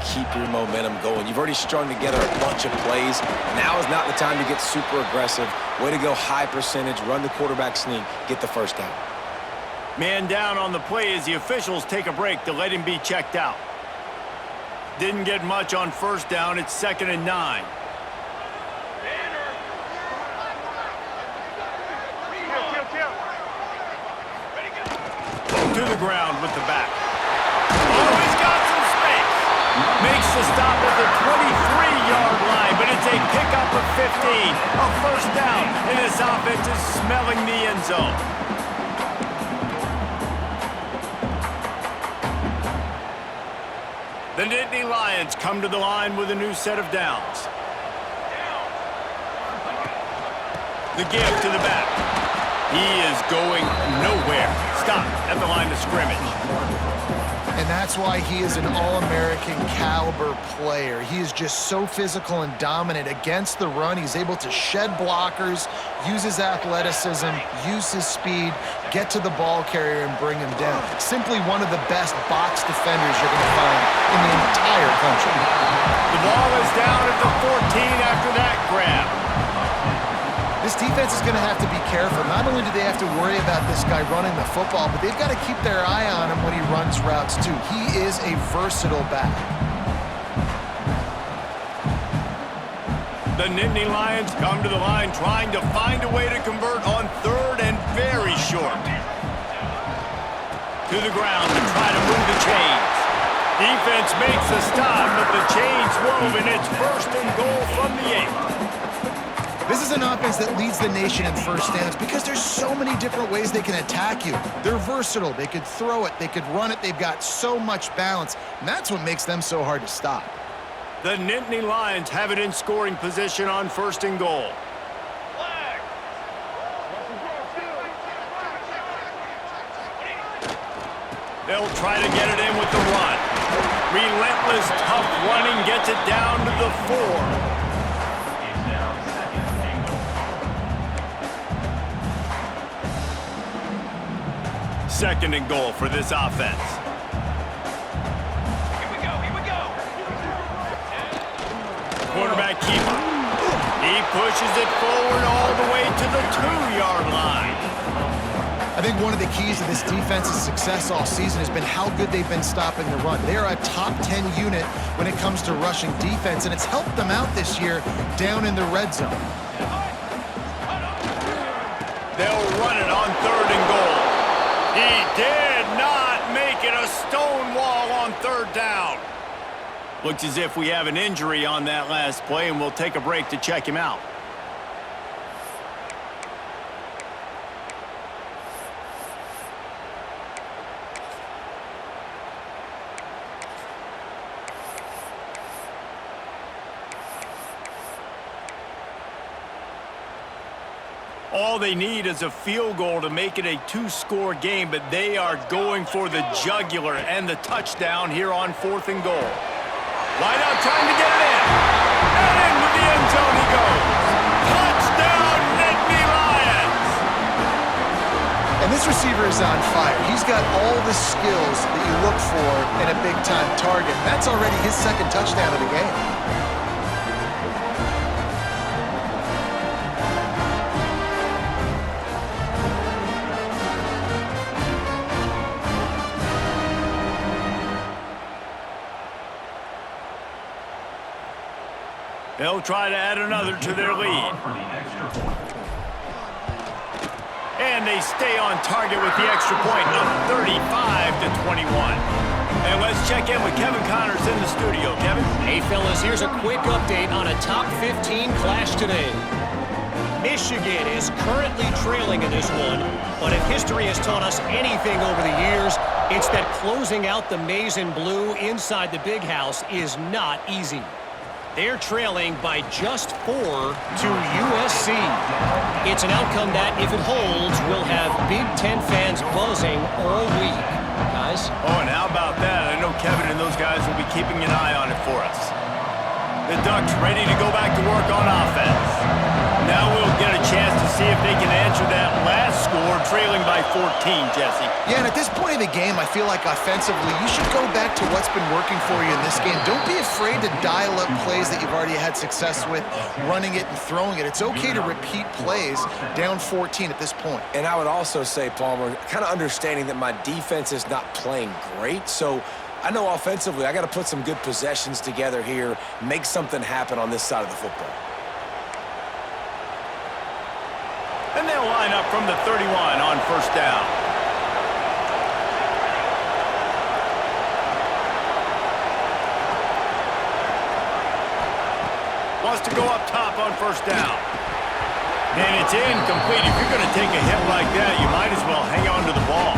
keep your momentum going. You've already strung together a bunch of plays. Now is not the time to get super aggressive. Way to go, high percentage, run the quarterback sneak, get the first down. Man down on the play as the officials take a break to let him be checked out. Didn't get much on first down. It's 2nd and 9. To the ground with the back. Oh, he's got some space. Makes the stop at the 23-yard line, but it's a pickup of 15. A first down, and this offense is smelling the end zone. The Nittany Lions come to the line with a new set of downs. The give to the back. He is going nowhere. Stop at the line of scrimmage. And that's why he is an All-American caliber player. He is just so physical and dominant against the run. He's able to shed blockers, use his athleticism, use his speed, get to the ball carrier and bring him down. Simply one of the best box defenders you're going to find in the entire country. The ball is down at the 14 after that grab. This defense is going to have to be careful. Not only do they have to worry about this guy running the football, but they've got to keep their eye on him when he runs routes too. He is a versatile back. The Nittany Lions come to the line trying to find a way to convert on 3rd and very short. To the ground to try to move the chains. Defense makes the stop, but the chains wove, and it's 1st and goal from the 8. This is an offense that leads the nation in first downs because there's so many different ways they can attack you. They're versatile. They could throw it. They could run it. They've got so much balance, and that's what makes them so hard to stop. The Nittany Lions have it in scoring position on 1st and goal. They'll try to get it in with the run. Relentless, tough running gets it down to the 4. 2nd and goal for this offense. Here we go. Quarterback keeper. He pushes it forward all the way to the 2-yard line. I think one of the keys to this defense's success all season has been how good they've been stopping the run. They're a top 10 unit when it comes to rushing defense, and it's helped them out this year down in the red zone. They'll run it on 3rd and goal. He did not make it a stone wall on 3rd down. Looks as if we have an injury on that last play, and we'll take a break to check him out. All they need is a field goal to make it a 2-score game, but they are going for the jugular and the touchdown here on 4th and goal. Wide out trying to get it in. And in with the end zone he goes. Touchdown, Nittany Lions! And this receiver is on fire. He's got all the skills that you look for in a big-time target. That's already his 2nd touchdown of the game. They'll try to add another to their lead. And they stay on target with the extra point, up 35-21. And let's check in with Kevin Connors in the studio. Kevin? Hey, fellas, here's a quick update on a top 15 clash today. Michigan is currently trailing in this one, but if history has taught us anything over the years, it's that closing out the maize and blue inside the big house is not easy. They're trailing by just 4 to USC. It's an outcome that, if it holds, will have Big Ten fans buzzing all week. Guys? Oh, and how about that? I know Kevin and those guys will be keeping an eye on it for us. The Ducks ready to go back to work on offense. Now we'll get a chance to see if they can answer that last score, trailing by 14, Jesse. Yeah, and at this point in the game, I feel like offensively, you should go back to what's been working for you in this game. Don't be afraid to dial up plays that you've already had success with, running it and throwing it. It's okay to repeat plays down 14 at this point. And I would also say, Palmer, kind of understanding that my defense is not playing great, so I know offensively I got to put some good possessions together here, make something happen on this side of the football. And they'll line up from the 31 on first down. Wants to go up top on first down. And it's incomplete. If you're going to take a hit like that, you might as well hang on to the ball.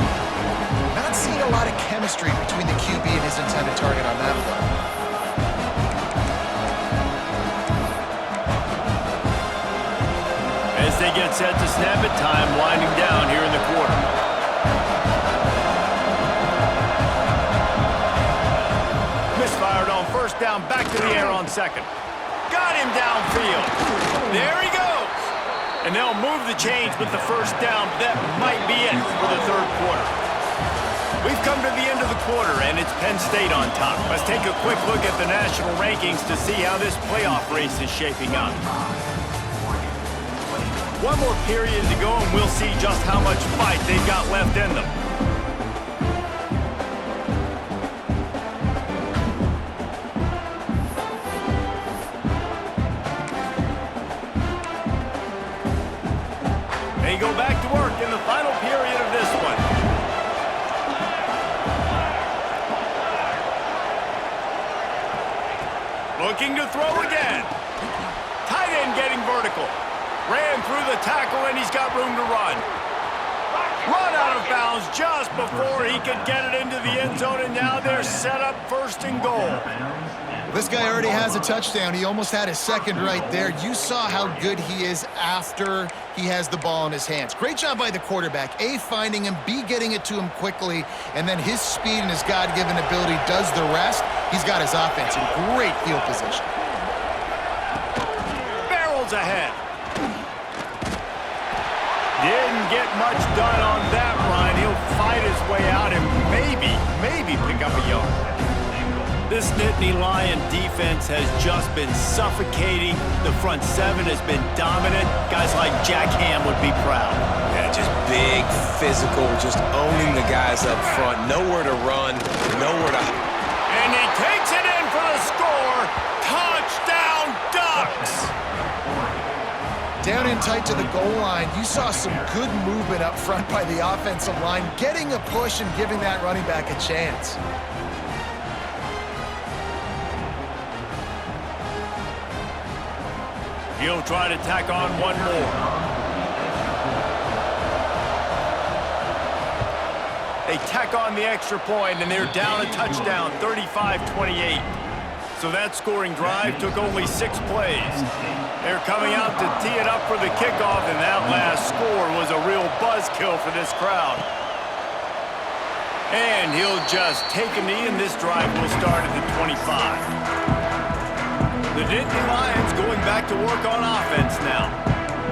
Not seeing a lot of chemistry between the QB and his intended target on that play. As they get set to snap it, time winding down here in the quarter. Misfired on first down, back to the air on second. Got him downfield. There he goes. And they'll move the chains with the first down. That might be it for the third quarter. We've come to the end of the quarter, and it's Penn State on top. Let's take a quick look at the national rankings to see how this playoff race is shaping up. One more period to go, and we'll see just how much fight they've got left in them. They go back to work in the final period of this one. Looking to throw again. Tight end getting vertical. Ran through the tackle, and he's got room to run. Run out of bounds just before he could get it into the end zone, and now they're set up first and goal. This guy already has a touchdown. He almost had his second right there. You saw how good he is after he has the ball in his hands. Great job by the quarterback. A, finding him, B, getting it to him quickly, and then his speed and his God-given ability does the rest. He's got his offense in great field position. Barrels ahead. Didn't get much done on that run. He'll fight his way out and maybe pick up a yard. This Nittany Lion defense has just been suffocating. The front seven has been dominant. Guys like Jack Ham would be proud. Yeah, just big, physical, just owning the guys up front. Nowhere to run, nowhere to... And he takes it in for the score. Touchdown, Ducks! Down in tight to the goal line, you saw some good movement up front by the offensive line, getting a push and giving that running back a chance. He'll try to tack on one more. They tack on the extra point, and they're down a touchdown, 35-28. So that scoring drive took only 6 plays. They're coming out to tee it up for the kickoff, and that last score was a real buzzkill for this crowd. And he'll just take a knee, and this drive will start at the 25. The Nittany Lions going back to work on offense now.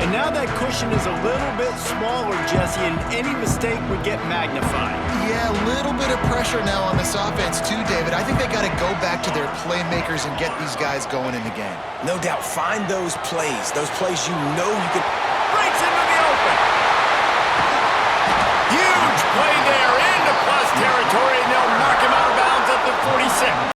And now that cushion is a little bit smaller, Jesse, and any mistake would get magnified. Yeah, a little bit of pressure now on this offense too, David. I think they got to go back to their playmakers and get these guys going in the game. No doubt, find those plays you know you can... Breaks into the open. Huge play there into plus territory, and they'll knock him out of bounds at the 46.